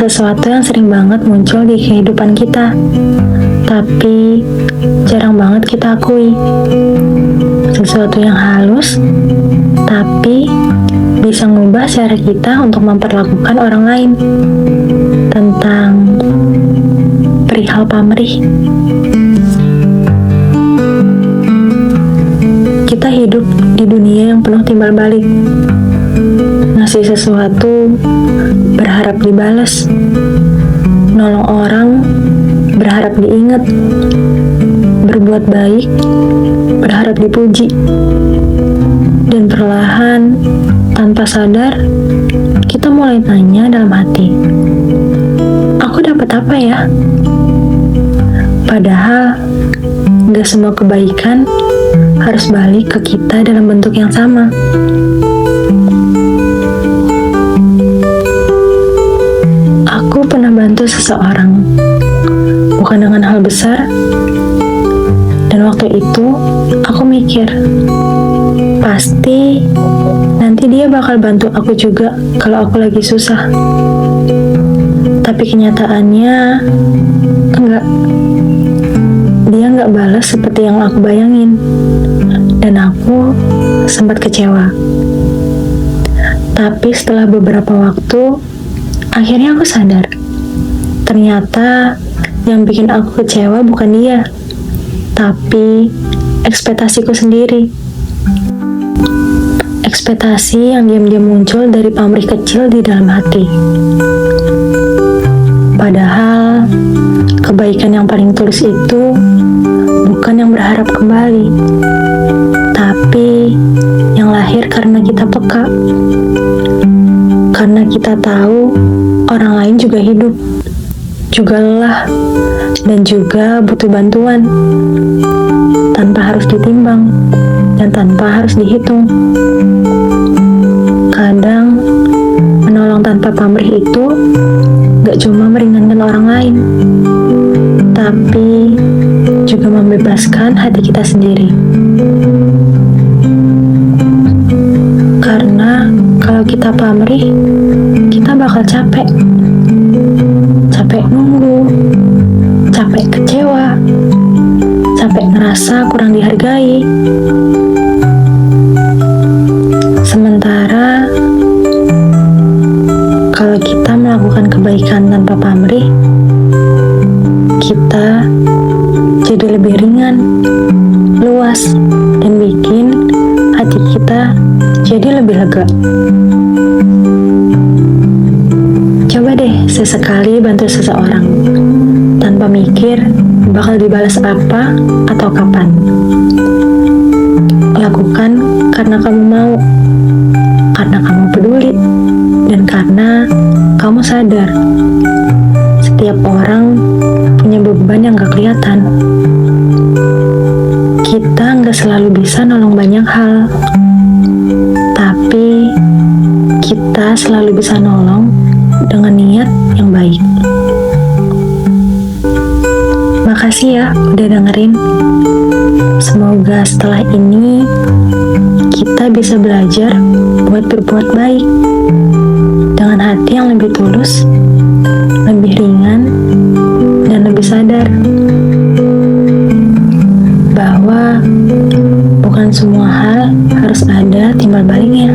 sesuatu yang sering banget muncul di kehidupan kita, tapi jarang banget kita akui. Sesuatu yang halus, tapi bisa ngubah cara kita untuk memperlakukan orang lain. Tentang perihal pamrih. Kita hidup di dunia yang penuh timbal balik. Ngasih sesuatu, berharap dibalas. Nolong orang, berharap diingat. Berbuat baik, berharap dipuji. Dan perlahan, tanpa sadar, kita mulai tanya dalam hati, aku dapat apa ya? Padahal, gak semua kebaikan harus balik ke kita dalam bentuk yang sama. Aku pernah bantu seseorang, bukan dengan hal besar, dan waktu itu aku mikir, pasti nanti dia bakal bantu aku juga kalau aku lagi susah. Tapi kenyataannya enggak. Dia enggak balas seperti yang aku bayangin. Dan aku sempat kecewa. Tapi setelah beberapa waktu, akhirnya aku sadar. Ternyata yang bikin aku kecewa bukan dia, tapi ekspektasiku sendiri. Ekspektasi yang diam-diam muncul dari pamrih kecil di dalam hati. Padahal, kebaikan yang paling tulus itu bukan yang berharap kembali, tapi yang lahir karena kita peka. Karena kita tahu orang lain juga hidup, juga lelah, dan juga butuh bantuan, tanpa harus ditimbang dan tanpa harus dihitung. Kadang, menolong tanpa pamrih itu gak cuma meringankan orang lain, tapi juga membebaskan hati kita sendiri. Karena kalau kita pamrih, kita bakal capek. Capek nunggu, capek kecewa, capek ngerasa kurang dihargai. Sementara kalau kita melakukan kebaikan tanpa pamrih, kita jadi lebih ringan, luas, dan bikin hati kita jadi lebih lega. Coba deh sesekali bantu seseorang tanpa mikir bakal dibalas apa atau kapan. Lakukan karena kamu mau, karena kamu peduli, dan karena kamu sadar setiap orang punya beban yang gak kelihatan. Kita gak selalu bisa nolong banyak hal, tapi kita selalu bisa nolong dengan niat yang baik. Makasih ya udah dengerin. Semoga setelah ini kita bisa belajar buat berbuat baik dengan hati yang lebih tulus, lebih ringan, dan lebih sadar bahwa bukan semua hal harus ada timbal baliknya.